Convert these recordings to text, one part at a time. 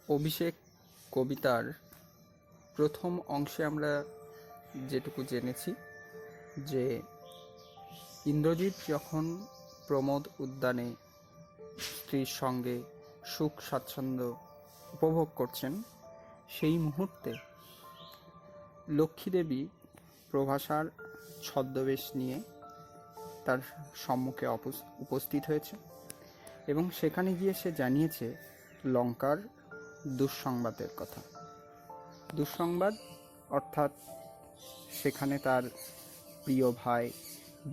অভিষেক কবিতার প্রথম অংশে আমরা যেটুকু জেনেছি যে ইন্দ্রজিৎ যখন প্রমোদ উদ্যানে স্ত্রীর সঙ্গে সুখ স্বাচ্ছন্দ্য উপভোগ করছেন, সেই মুহূর্তে লক্ষ্মীদেবী প্রভাসার ছদ্মবেশ নিয়ে তার সম্মুখে উপস্থিত হয়েছে এবং সেখানে গিয়ে সে জানিয়েছে লঙ্কার দুঃসংবাদের কথা। দুঃসংবাদ অর্থাৎ সেখানে তার প্রিয় ভাই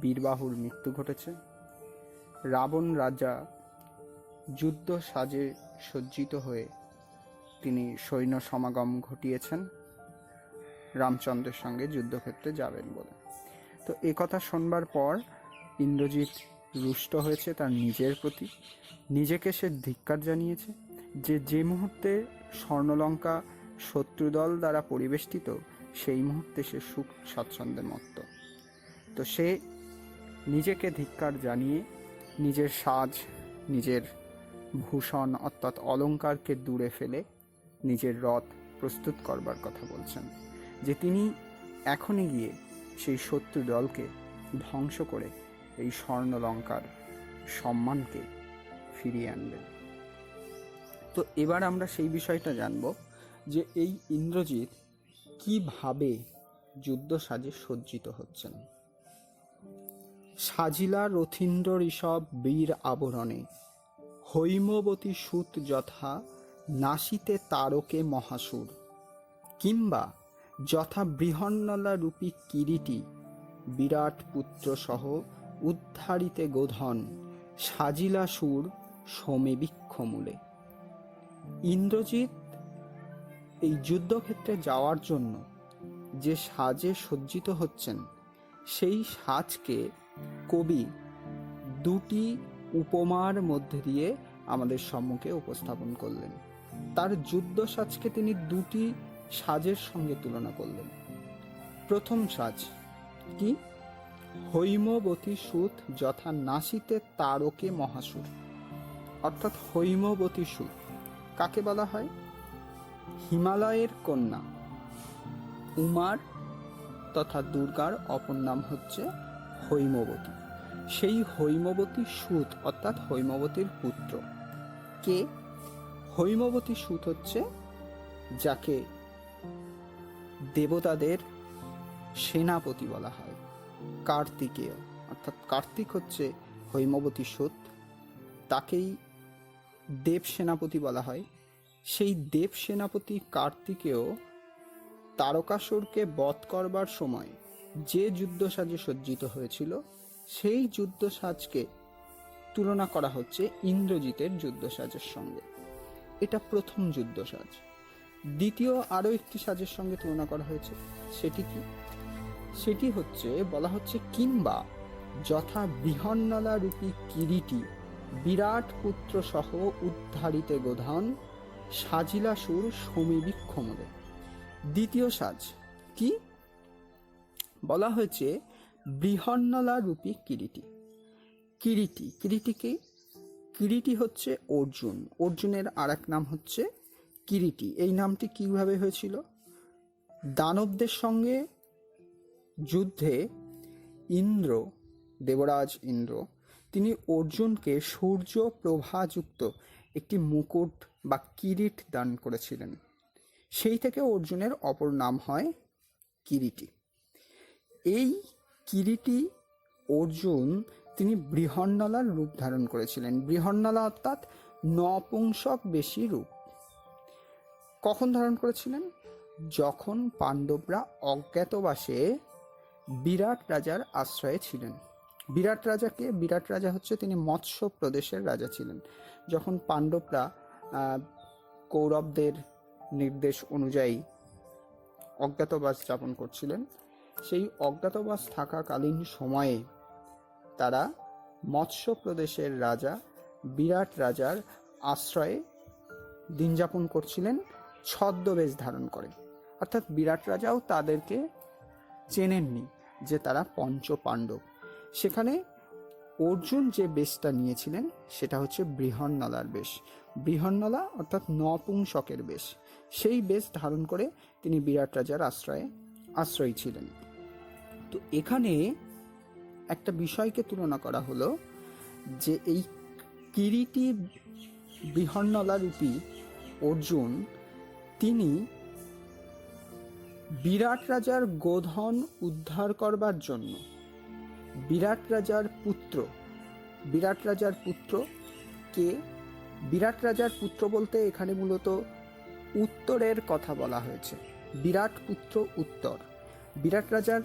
বীরবাহুর মৃত্যু ঘটেছে। রাবণ রাজা যুদ্ধ সাজে সজ্জিত হয়ে তিনি সৈন্য সমাগম ঘটিয়েছেন রামচন্দ্রের সঙ্গে যুদ্ধক্ষেত্রে যাবেন বলে। তো এ কথা শোনবার পর ইন্দ্রজিৎ রুষ্ট হয়েছে তার নিজের প্রতি, নিজেকে সে ধিক্কার জানিয়েছে যে মুহূর্তে স্বর্ণলঙ্কা শত্রুদল দ্বারা পরিবেষ্টিত, সেই মুহূর্তে সে সুখ স্বাচ্ছন্দ্যে মত্ত। তো সে নিজেকে ধিক্কার জানিয়ে নিজের সাজ, নিজের ভূষণ অর্থাৎ অলঙ্কারকে দূরে ফেলে নিজের রথ প্রস্তুত করবার কথা বলছেন, যে তিনি এখনই গিয়ে সেই শত্রু দলকে ধ্বংস করে এই স্বর্ণলঙ্কার সম্মানকে ফিরিয়ে আনবেন। তো এবার আমরা সেই বিষয়টা জানব যে এই ইন্দ্রজিৎ কিভাবে যুদ্ধ সাজে সজ্জিত হচ্ছেন। সাজিলা রথীন্দ্র ঋষভ বীর আবরণে, হৈমবতী সুত যথা নাসিতে তারকে মহাসুর, কিংবা যথা বৃহন্নলা রূপী কিরীটি বিরাট পুত্র সহ উদ্ধারিতে গোধন, সাজিলা সুর সমীবৃক্ষমূলে। ইন্দ্রজিৎ এই যুদ্ধক্ষেত্রে যাওয়ার জন্য যে সাজে সজ্জিত হচ্ছেন, সেই সাজকে কবি দুটি উপমার মধ্যে দিয়ে আমাদের সম্মুখে উপস্থাপন করলেন। তার যুদ্ধ সাজকে তিনি দুটি সাজের সঙ্গে তুলনা করলেন। প্রথম সাজ কি? হৈমবতী সুত যথা নাসিতে তারকে মহাসুর, অর্থাৎ হৈমবতী সুত কাকে বলা হয়? হিমালয়ের কন্যা উমার তথা দুর্গার অপর নাম হচ্ছে হৈমবতী। সেই হৈমবতী সুত অর্থাৎ হৈমবতীর পুত্র কে? হৈমবতী সুত হচ্ছে যাকে দেবতাদের সেনাপতি বলা হয়, কার্তিকেয়, অর্থাৎ কার্তিক হচ্ছে হৈমবতী সুত, তাকেই দেব সেনাপতি বলা হয়। সেই দেব সেনাপতি কার্তিকেয় তারকাসুরকে বধ করবার সময় যে যুদ্ধ সাজে সজ্জিত হয়েছিল, সেই যুদ্ধ সাজকে তুলনা করা হচ্ছে ইন্দ্রজিতের যুদ্ধ সাজের সঙ্গে। এটা প্রথম যুদ্ধ সাজ। দ্বিতীয় আরও একটি সাজের সঙ্গে তুলনা করা হয়েছে, সেটি কি? সেটি হচ্ছে বলা হচ্ছে কিংবা যথা বৃহন্নলা রূপী কিরীটি বিরাট পুত্র সহ উদ্ধারিতে গোধন, সাজিলা সুর সমীবৃক্ষমূলে। দ্বিতীয় সাজ কি? বলা হয়েছে বৃহন্নলা রূপী কিরীটি। কিরীটি কিরীটি হচ্ছে অর্জুন, অর্জুনের আর এক নাম হচ্ছে কিরীটি। এই নামটি কিভাবে হয়েছিল? দানবদের সঙ্গে যুদ্ধে ইন্দ্র, দেবরাজ ইন্দ্র, তিনি অর্জুনকে সূর্য প্রভাযুক্ত একটি মুকুট বা কিরীট দান করেছিলেন। সেই থেকে অর্জুনের অপর নাম হয় কিরীটি। এই কিরীটি অর্জুন তিনি বৃহন্নলার রূপ ধারণ করেছিলেন। বৃহন্নলা অর্থাৎ নপুংসক বেশি রূপ। কখন ধারণ করেছিলেন? যখন পাণ্ডবরা অজ্ঞাতবাসে বিরাট রাজার আশ্রয়ে ছিলেন। বিরাট রাজা হচ্ছে তিনি মৎস্য প্রদেশের রাজা ছিলেন। যখন পাণ্ডবরা কৌরবদের নির্দেশ অনুযায়ী অজ্ঞাতবাস যাপন করছিলেন, সেই অজ্ঞাতবাস থাকাকালীন সময়ে তারা মৎস্য প্রদেশের রাজা বিরাট রাজার আশ্রয়ে দিন যাপন করছিলেন ছদ্মবেশ ধারণ করে। অর্থাৎ বিরাট রাজাও তাদেরকে চেনেননি যে তারা পঞ্চ পাণ্ডব। সেখানে অর্জুন যে বেশটা নিয়েছিলেন সেটা হচ্ছে বৃহন্নলার বেশ। বৃহন্নলা অর্থাৎ নপুংসকের বেশ। সেই বেশ ধারণ করে তিনি বিরাট রাজার আশ্রয়ী ছিলেন। তো এখানে একটা বিষয়কে তুলনা করা হলো যে এই কিরীটি বৃহন্নলা রূপী অর্জুন, তিনি বিরাট রাজার গোধন উদ্ধার করবার জন্য বিরাট রাজার পুত্র কে, বিরাট রাজার পুত্র বলতে এখানে মূলত উত্তরের কথা বলা হয়েছে। বিরাট পুত্র উত্তর। বিরাট রাজার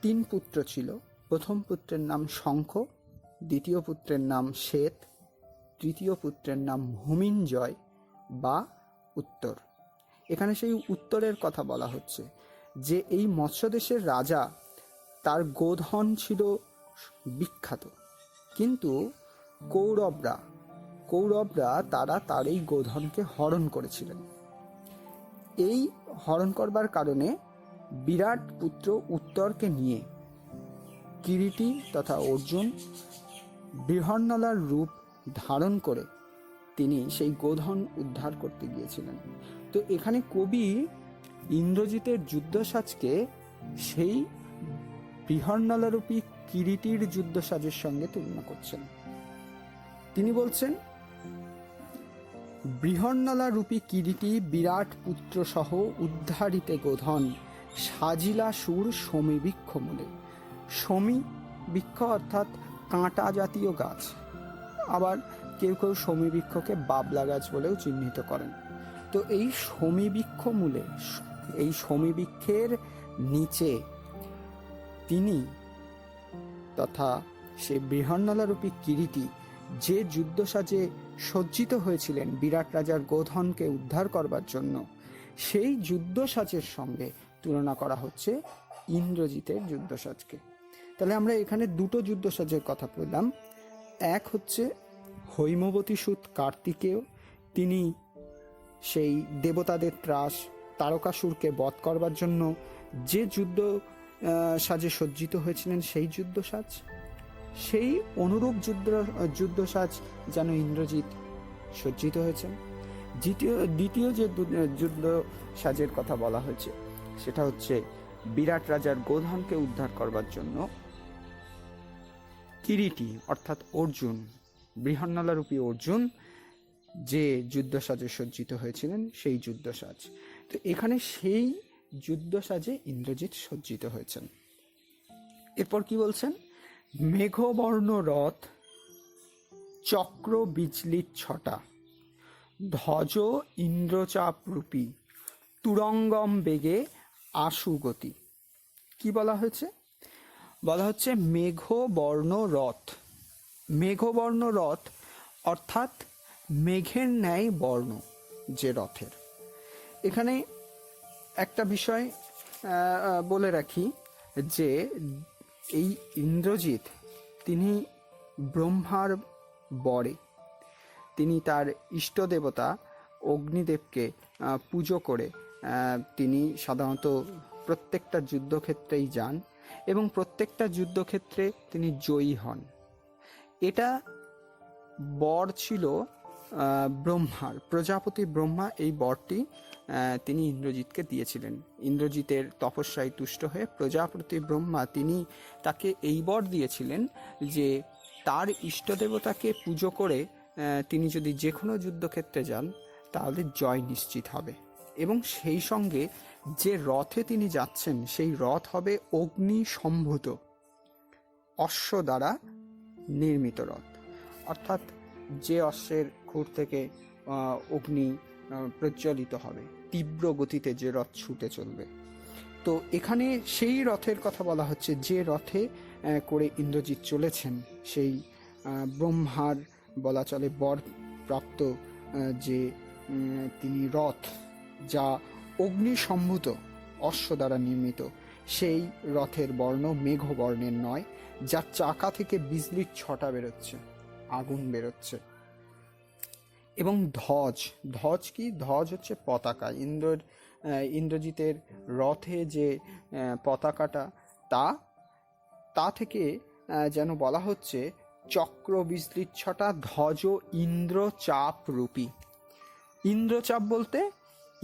3 পুত্র ছিল। প্রথম পুত্রের নাম শঙ্খ, দ্বিতীয় পুত্রের নাম শ্বেত, তৃতীয় পুত্রের নাম ভূমিঞ্জয় বা উত্তর। এখানে সেই উত্তরের কথা বলা হচ্ছে যে এই মৎস্যদেশের রাজা, তার গোধন ছিল বিখ্যাত, কিন্তু কৌরবরা তারা তার এই গোধনকে হরণ করেছিলেন। এই হরণ করবার কারণে বিরাট পুত্র উত্তরকে নিয়ে কিরীটি তথা অর্জুন বৃহন্নলার রূপ ধারণ করে তিনি সেই গোধন উদ্ধার করতে গিয়েছিলেন। তো এখানে কবি ইন্দ্রজিতের যুদ্ধসাজকে সেই বৃহন্নলারূপী কিরীটির যুদ্ধসাজের সঙ্গে তুলনা করছেন। তিনি বলছেন, বৃহন্নলা রূপী কিরীটি বিরাট পুত্র সহ উদ্ধারিতে গোধন সাজিলা সুর সমীবৃক্ষ মূলে। সমীবৃক্ষ অর্থাৎ কাঁটা জাতীয় গাছ, আবার কেউ কেউ সমীবৃক্ষকে বাবলা গাছ বলেও চিহ্নিত করেন। তো এই সমীবৃক্ষ মূলে, এই সমীবৃক্ষের নিচে তিনি তথা সে বৃহন্নলারূপী কিরীটি যে যুদ্ধসাজে সজ্জিত হয়েছিলেন বিরাট রাজার গোধনকে উদ্ধার করবার জন্য, সেই যুদ্ধসাজের সঙ্গে তুলনা করা হচ্ছে ইন্দ্রজিতের যুদ্ধসাজকে। তাহলে আমরা এখানে 2টো যুদ্ধসাজের কথা বললাম। এক হচ্ছে হৈমবতী সুত কার্তিকেয়, তিনি সেই দেবতাদের ত্রাস তারকাসুরকে বধ করবার জন্য যে যুদ্ধ সাজে সজ্জিত হয়েছিলেন সেই যুদ্ধসাজ, সেই অনুরূপ যুদ্ধসাজ যেন ইন্দ্রজিৎ সজ্জিত হয়েছেন। দ্বিতীয় যে যুদ্ধ সাজের কথা বলা হয়েছে সেটা হচ্ছে বিরাট রাজার গোধনকে উদ্ধার করবার জন্য কিরীটি অর্থাৎ অর্জুন, বৃহন্নলারূপী অর্জুন যে যুদ্ধসাজে সজ্জিত হয়েছিলেন সেই যুদ্ধসাজ। তো এখানে সেই যুদ্ধসাজে ইন্দ্রজিৎ সজ্জিত হয়েছেন। এরপর কি বলছেন, মেঘবর্ণ রথ চক্র বিচলিত ছটা ধ্বজ ইন্দ্রচাপ রূপী তুরঙ্গম বেগে আশু গতি। কি বলা হয়েছে? বলা হচ্ছে মেঘবর্ণ রথ। মেঘবর্ণ রথ অর্থাৎ মেঘের ন্যায় বর্ণ যে রথের। এখানে একটা বিষয় বলে রাখি যে এই ইন্দ্রজিৎ তিনি ব্রহ্মার বরে, তিনি তার ইষ্ট দেবতা অগ্নিদেবকে পুজো করে তিনি সাধারণত প্রত্যেকটা যুদ্ধক্ষেত্রেই যান এবং প্রত্যেকটা যুদ্ধক্ষেত্রে তিনি জয়ী হন। এটা বর ছিল ব্রহ্মার, প্রজাপতি ব্রহ্মা এই বরটি তিনি ইন্দ্রজিৎকে দিয়েছিলেন। ইন্দ্রজিতের তপস্যায় তুষ্ট হয়ে প্রজাপতি ব্রহ্মা তিনি তাকে এই বর দিয়েছিলেন যে তার ইষ্ট দেবতাকে পুজো করে তিনি যদি যে কোনো যুদ্ধক্ষেত্রে যান তাহলে জয় নিশ্চিত হবে, এবং সেই সঙ্গে যে রথে তিনি যাচ্ছেন সেই রথ হবে অগ্নি সম্ভূত অশ্ব দ্বারা নির্মিত রথ, অর্থাৎ যে অশ্বের খুর থেকে অগ্নি প্রজ্বলিত হবে, তীব্র গতিতে যে রথ ছুটে চলবে। তো এখানে সেই রথের কথা বলা হচ্ছে যে রথে করে ইন্দ্রজিৎ চলেছেন, সেই ব্রহ্মার বলা চলে বর প্রাপ্ত যে তিনি রথ, যা অগ্নি সম্ভূত অশ্ব দ্বারা নির্মিত, সেই রথের বর্ণ মেঘবর্ণের নয়, যার চাকা থেকে বিজলির ছটা বেরোচ্ছে, আগুন বেরোচ্ছে। এবং ধ্বজ কি? ধ্বজ হচ্ছে পতাকা। ইন্দ্রজিতের রথে যে পতাকাটা তা থেকে যেন বলা হচ্ছে চক্র বিস্তৃচ্ছটা ধ্বজ ইন্দ্রচাপ রূপী। ইন্দ্রচাপ বলতে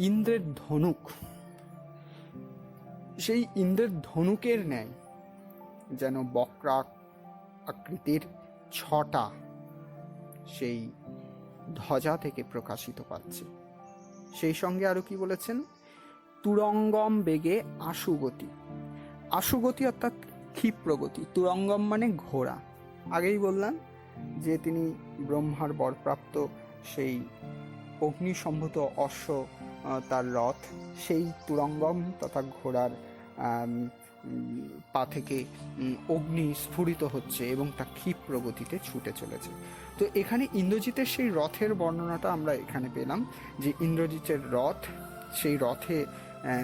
ইন্দ্রের ধনুক, সেই ইন্দ্রের ধনুকের ন্যায় যেন বক্রা আকৃতির ছটা সেই ধ্বজা থেকে প্রকাশিত পাচ্ছে। সেই সঙ্গে আরো কি বলেছেন, তুরঙ্গম বেগে আশুগতি। আশুগতি অর্থাৎ ক্ষিপ্রগতি, তুরঙ্গম মানে ঘোড়া। আগেই বললাম যে তিনি ব্রহ্মার বরপ্রাপ্ত সেই অগ্নিসম্ভূত অশ্ব তার রথ, সেই তুরঙ্গম তথা ঘোড়ার পা থেকে অগ্নি স্ফুরিত হচ্ছে এবং তা ক্ষিপ্র গতিতে ছুটে চলেছে। তো এখানে ইন্দ্রজিতের সেই রথের বর্ণনাটা আমরা এখানে পেলাম, যে ইন্দ্রজিতের রথ, সেই রথে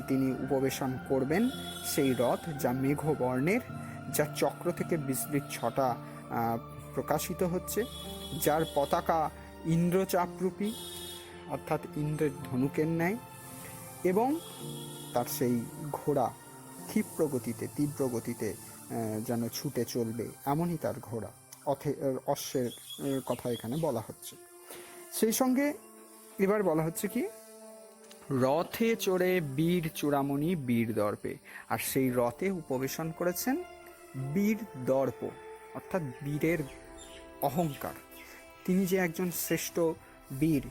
তিনি উপবেশন করবেন, সেই রথ যা মেঘবর্ণের, যা চক্র থেকে বিস্তৃত ছটা প্রকাশিত হচ্ছে, যার পতাকা ইন্দ্রচাপরূপী অর্থাৎ ইন্দ্রের ধনুকের ন্যায়, এবং তার সেই ঘোড়া ক্ষিপ্র গতিতে তীব্র গতিতে যেন ছুটে চলবে, এমনই তার ঘোড়া অশ্বের কথা এখানে বলা হচ্ছে। সেই সঙ্গে এবার বলা হচ্ছে কি, রথে চড়ে বীর চূড়ামণি বীর দর্পে। আর সেই রথে উপবেশন করেছেন বীর দর্প অর্থাৎ বীরের অহংকার। তিনি যে একজন শ্রেষ্ঠ বীর,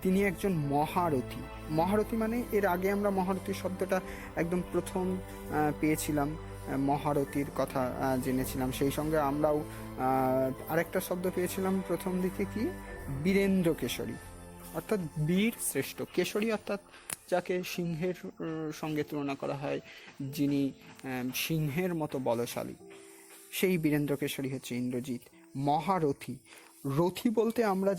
তিনি একজন মহারথী। মহারথী মানে, এর আগে আমরা মহারথী শব্দটা একদম প্রথম পেয়েছিলাম, মহারথীর কথা জেনেছিলাম। সেই সঙ্গে আমরাও আরেকটা শব্দ পেয়েছিলাম প্রথম দিকে, কি, বীরেন্দ্র কেশরী অর্থাৎ বীর শ্রেষ্ঠ। কেশরী অর্থাৎ যাকে সিংহের সঙ্গে তুলনা করা হয়, যিনি সিংহের মতো বলশালী, সেই বীরেন্দ্র কেশরী হচ্ছে ইন্দ্রজিৎ। মহারথী, রথী বলতে আমরা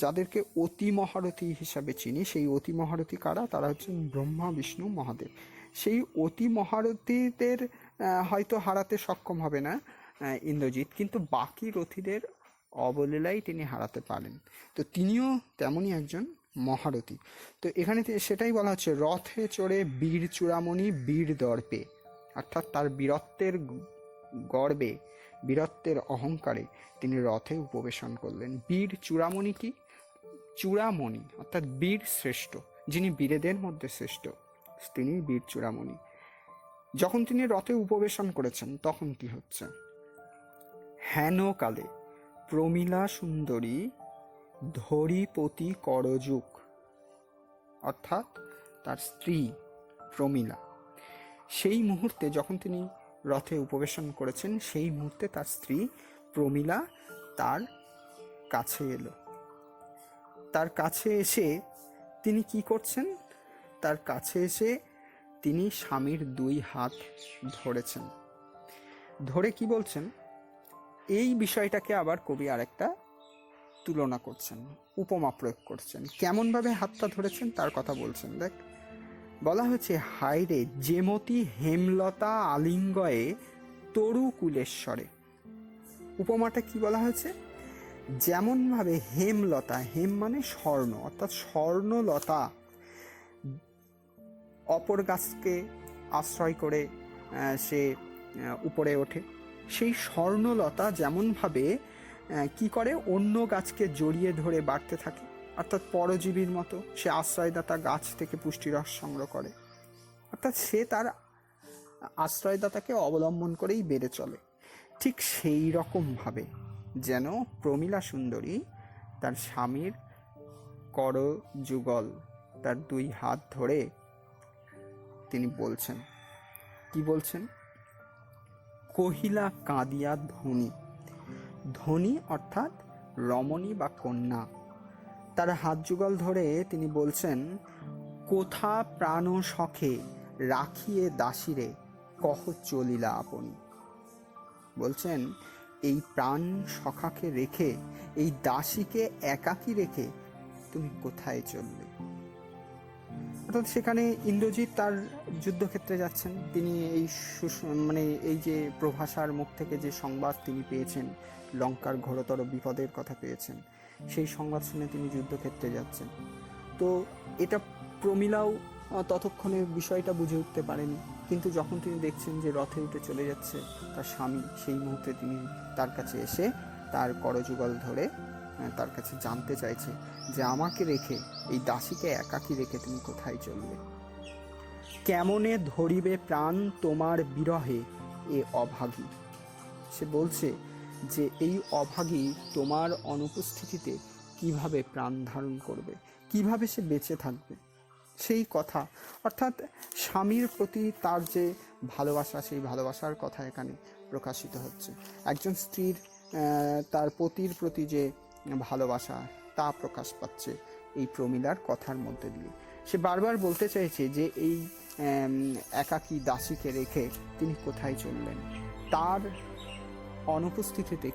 যাদেরকে অতি মহারথী হিসাবে চিনি, সেই অতি মহারথী কারা? তারা হচ্ছেন ব্রহ্মা বিষ্ণু মহাদেব। সেই অতি মহারথীদের হয়তো হারাতে সক্ষম হবে না ইন্দ্রজিৎ, কিন্তু বাকি রথীদের অবলীলায় তিনি হারাতে পারেন। তো তিনিও তেমনই একজন মহারথী। তো এখানে সেটাই বলা হচ্ছে, রথে চড়ে বীর চূড়ামণি বীর দর্পে, অর্থাৎ তার বীরত্বের গর্বে, বীরত্বের অহংকারে তিনি রথে উপবেশন করলেন। বীর চূড়ামণি কি? চূড়ামণি অর্থাৎ বীর শ্রেষ্ঠ, যিনি বীরেদের মধ্যে শ্রেষ্ঠ, তিনি বীর চূড়ামণি। যখন তিনি রথে উপবেশন করেছেন তখন কি হচ্ছে, হেনকালে প্রমীলা সুন্দরী ধরিপতি করযুগ, অর্থাৎ তার স্ত্রী প্রমীলা, সেই মুহূর্তে যখন তিনি রথে উপবেশন করেছেন, সেই মুহূর্তে তার স্ত্রী প্রমীলা তার কাছে এলো। তার কাছে এসে তিনি কি করছেন? তার কাছে এসে তিনি স্বামীর দুই হাত ধরেছেন। ধরে কি বলছেন? এই বিষয়টাকে আবার কবি আরেকটা তুলনা করছেন, উপমা প্রয়োগ করছেন। কেমনভাবে হাতটা ধরেছেন তার কথা বলছেন। দেখ, বলা হয়েছে, হায়রে যেমতি হেমলতা আলিঙ্গয়ে তরু কুলেশ্বরে। উপমাটা কি বলা হয়েছে? যেমনভাবে হেমলতা, হেম মানে স্বর্ণ, অর্থাৎ স্বর্ণলতা অপর গাছকে আশ্রয় করে সে উপরে ওঠে, সেই স্বর্ণলতা যেমনভাবে কি করে, অন্য গাছকে জড়িয়ে ধরে বাড়তে থাকে, অর্থাৎ পরজীবীর মতো সে আশ্রয়দাতা গাছ থেকে পুষ্টিরস সংগ্রহ করে, অর্থাৎ সে তার আশ্রয়দাতাকে অবলম্বন করেই বেড়ে চলে। ঠিক সেই রকমভাবে যেন প্রমীলা সুন্দরী তার স্বামীর করযুগল, তার দুই হাত ধরে তিনি বলছেন, কি বলছেন? কহিলা কাঁদিয়া ধনী। ধনী অর্থাৎ রমণী বা কন্যা। তার হাত যুগল ধরে তিনি বলছেন, কোথা প্রাণ সখে রাখিয়ে দাসীরে কহ চলিলা আপনি। বলছেন, এই প্রাণ সখাকে রেখে, এই দাসীকে একাকী রেখে তুমি কোথায় চললে? অর্থাৎ সেখানে ইন্দ্রজিৎ তার যুদ্ধক্ষেত্রে যাচ্ছেন। তিনি এই এই যে প্রভাষার মুখ থেকে যে সংবাদ তিনি পেয়েছেন, লঙ্কার ঘোরতর বিপদের কথা পেয়েছেন, সেই সংবাদ শুনে তিনি যুদ্ধক্ষেত্রে যাচ্ছেন। তো এটা প্রমীলাও ততক্ষণে বিষয়টা বুঝে উঠতে পারেনি। কিন্তু যখন তিনি দেখছেন যে রথে উঠে চলে যাচ্ছে তার স্বামী, সেই মুহূর্তে তিনি তার কাছে এসে তার করযুগল ধরে তার কাছে জানতে চাইছে যে আমাকে রেখে, এই দাসীকে একাকী রেখে তুমি কোথায় চলবে? কেমনে ধরিবে প্রাণ তোমার বিরহে এ অভাগী। সে বলছে যে এই অভাগী তোমার অনুপস্থিতিতে কিভাবে প্রাণ ধারণ করবে, কিভাবে সে বেঁচে থাকবে, সেই কথা। অর্থাৎ স্বামীর প্রতি তার যে ভালোবাসা, সেই ভালোবাসার কথা এখানে প্রকাশিত হচ্ছে। একজন স্ত্রীর তার পতির প্রতি যে ভালোবাসা, তা প্রকাশ পাচ্ছে এই প্রমীলার কথার মধ্যে দিয়ে। সে বারবার বলতে চাইছে যে এই একাকী দাসীকে রেখে তিনি কোথায় চললেন, তার অনুপস্থিতিতে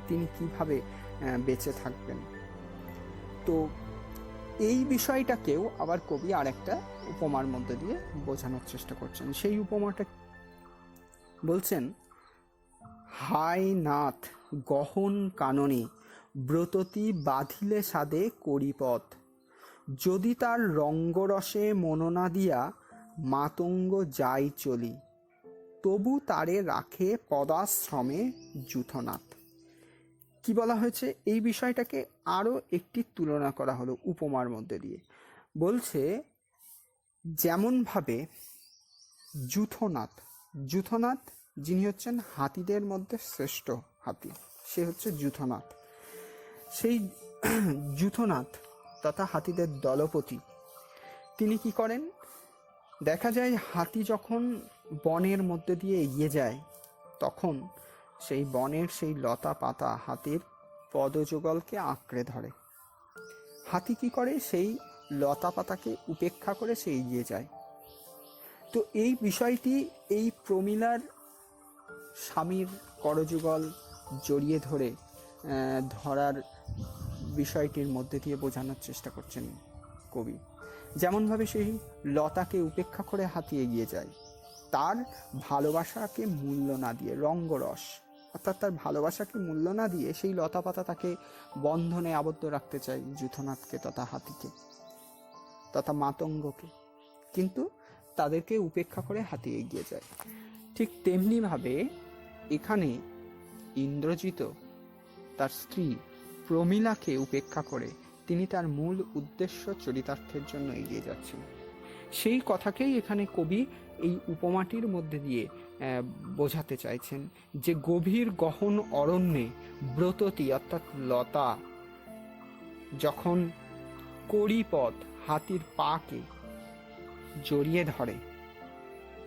তিনি কিভাবে বেঁচে থাকবেন। তো এই বিষয়টাকেও আবার কবি আর একটা উপমার মধ্যে দিয়ে বোঝানোর চেষ্টা করছেন। সেই উপমাটা বলছেন, হায় নাথ গহন কাননে ব্রততী বাঁধিলে সাদে করিপথ, যদি তার রঙ্গরসে মননা দিয়া মাতঙ্গ যাই চলি, তবু তারে রাখে পদাশ্রমে যূথনাথ। কি বলা হয়েছে, এই বিষয়টাকে আরো একটি তুলনা করা হলো উপমার মধ্যে দিয়ে। বলছে যেমনভাবে যূথনাথ, যূথনাথ যিনি হচ্ছেন হাতিদের মধ্যে শ্রেষ্ঠ হাতি, সে হচ্ছে যূথনাথ। সেই যূথনাথ তথা হাতিদের দলপতি তিনি কি করেন, দেখা যায় হাতি যখন বনের মধ্যে দিয়ে এগিয়ে যায়, তখন সেই বনের সেই লতা পাতা হাতির পদযুগলকে আঁকড়ে ধরে। হাতি কি করে, সেই লতা পাতাকে উপেক্ষা করে সে এগিয়ে যায়। তো এই বিষয়টি এই প্রমীলার স্বামীর করযুগল জড়িয়ে ধরার বিষয়টির মধ্যে দিয়ে বোঝানোর চেষ্টা করছেন কবি। যেমনভাবে সেই লতাকে উপেক্ষা করে হাতি এগিয়ে যায়, তার ভালোবাসাকে মূল্য না দিয়ে, রঙ্গরস অর্থাৎ তার ভালোবাসাকে মূল্য না দিয়ে সেই লতা পাতা তাকে বন্ধনে আবদ্ধ রাখতে চায়, যূথনাথকে তথা হাতিকে তথা মাতঙ্গকে, কিন্তু তাদেরকে উপেক্ষা করে হাতি এগিয়ে যায়। ঠিক তেমনিভাবে এখানে ইন্দ্রজিৎ তার স্ত্রী প্রমীলাকে উপেক্ষা করে তিনি তার মূল উদ্দেশ্য চরিতার্থের জন্য এগিয়ে যাচ্ছেন। সেই কথাকেই এখানে কবি এই উপমাটির মধ্যে দিয়ে বোঝাতে চাইছেন যে গভীর গহন অরণ্যে ব্রততী অর্থাৎ লতা যখন কড়িপথ হাতির পাকে জড়িয়ে ধরে,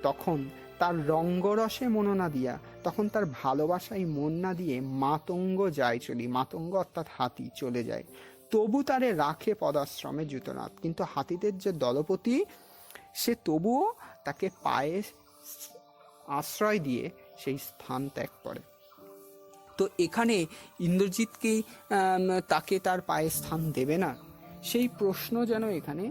তখন তার রঙ্গরসে মন না দিয়া, তখন তার ভালোবাসায় মন না দিয়ে মাতঙ্গ যায় চলি, মাতঙ্গ অর্থাৎ হাতি চলে যায়, তবু তারে রাখে পদাশ্রমে যূথনাথ। কিন্তু হাতিদের যে দলপতি, সে তবুও তাকে পায়ে আশ্রয় দিয়ে সেই স্থান ত্যাগ করে। তো এখানে ইন্দ্রজিৎকেই তাকে তার পায়ে স্থান দেবে না, সেই প্রশ্ন যেন এখানে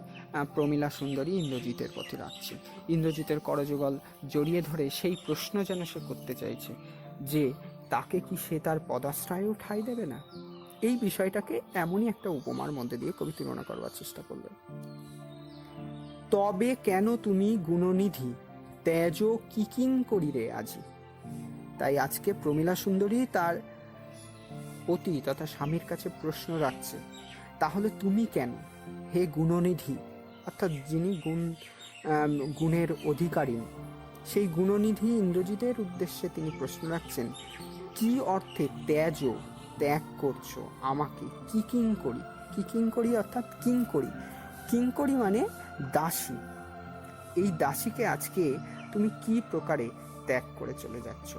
প্রমীলা সুন্দরী ইন্দ্রজিতের প্রতি রাখছে। ইন্দ্রজিতের করযুগল জড়িয়ে ধরে সেই প্রশ্ন যেন সে করতে চাইছে যে তাকে কি সে তার পদাশ্রয়েও ঠাঁই দেবে না। এই বিষয়টাকে এমনই একটা উপমার মধ্যে দিয়ে কবি তুলনা করবার চেষ্টা করলেন। তবে কেন তুমি গুণনিধি তেজ কিকিং করিরে আজি। তাই আজকে প্রমীলা সুন্দরী তার পতি তথা স্বামীর কাছে প্রশ্ন রাখছে, তাহলে তুমি কেন হে গুণনিধি, অর্থাৎ যিনি গুণের অধিকারী, সেই গুণনিধি ইন্দ্রজিতের উদ্দেশ্যে তিনি প্রশ্ন রাখছেন, কি অর্থে ত্যাগ করছো আমাকে, কিকিং করি অর্থাৎ কিঙ্করি মানে দাসী। এই দাসীকে আজকে তুমি কি প্রকারে ত্যাগ করে চলে যাচ্ছ।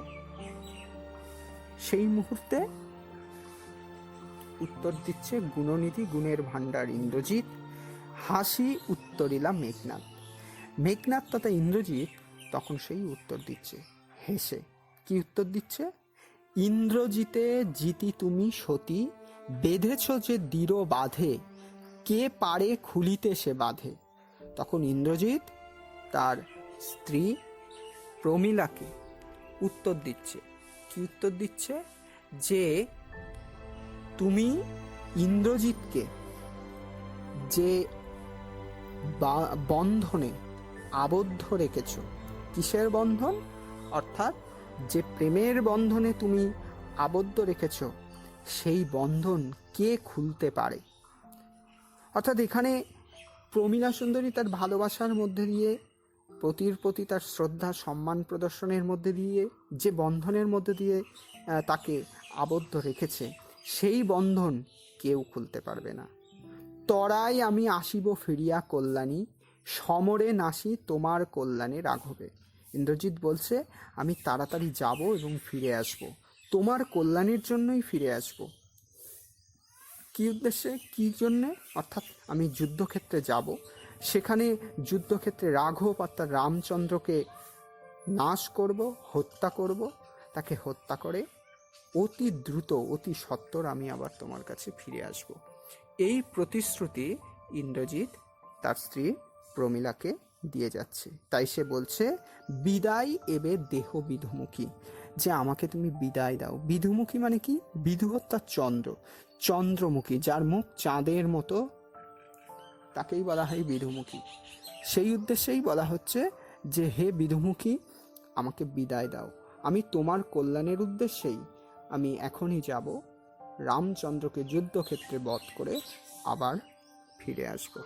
সেই মুহূর্তে উত্তর দিচ্ছে গুণনিধি, গুণের ভাণ্ডার ইন্দ্রজিৎ। হাসি উত্তরিলা মেঘনাথ তথা ইন্দ্রজিৎ তখন সেই উত্তর দিচ্ছে হেসে। কি উত্তর দিচ্ছে, ইন্দ্রজিতে জিতি তুমি সতী, বেঁধেছ যে দৃঢ় বাঁধে, কে পারে খুলিতে সে বাঁধে। তখন ইন্দ্রজিৎ তার স্ত্রী প্রমীলাকে উত্তর দিচ্ছে, কি উত্তর দিচ্ছে, যে তুমি ইন্দ্রজিৎকে যে বন্ধনে আবদ্ধ রেখেছ, কিসের বন্ধন? অর্থাৎ যে প্রেমের বন্ধনে তুমি আবদ্ধ রেখেছ, সেই বন্ধন কে খুলতে পারে? অর্থাৎ এখানে প্রমীলা সুন্দরী তার ভালোবাসার মধ্যে দিয়ে, পতির প্রতি তার শ্রদ্ধা সম্মান প্রদর্শনের মধ্যে দিয়ে যে বন্ধনের মধ্যে দিয়ে তাকে আবদ্ধ রেখেছে, সেই বন্ধন কেউ খুলতে পারবে না। তরাই আমি আসিব ফিরিয়া কল্যাণী, সমরে নাসি তোমার কল্যাণে রাঘবে। ইন্দ্রজিৎ বলছে, আমি তাড়াতাড়ি যাব এবং ফিরে আসব, তোমার কল্যাণের জন্যই ফিরে আসব। কী উদ্দেশ্যে, কী জন্যে? অর্থাৎ আমি যুদ্ধক্ষেত্রে যাব, সেখানে যুদ্ধক্ষেত্রে রাঘব অর্থাৎ রামচন্দ্রকে নাশ করব, হত্যা করব, তাকে হত্যা করে অতি দ্রুত অতি সত্বর আমি আবার তোমার কাছে ফিরে আসব। এই প্রতিশ্রুতি ইন্দ্রজিৎ তার স্ত্রী প্রমীলাকে দিয়ে যাচ্ছে। তাই সে বলছে, বিদায় এবে দেহ বিধুমুখী, যে আমাকে তুমি বিদায় দাও। বিধুমুখী মানে কি? বিধু অর্থাৎ চন্দ্র, চন্দ্রমুখী, যার মুখ চাঁদের মতো, তাকেই বলা হয় বিধুমুখী। সেই উদ্দেশ্যেই বলা হচ্ছে যে হে বিধুমুখী, আমাকে বিদায় দাও, আমি তোমার কল্যাণের উদ্দেশ্যেই আমি এখনই যাব, রামচন্দ্রকে যুদ্ধক্ষেত্রে বধ করে আবার ফিরে আসবো।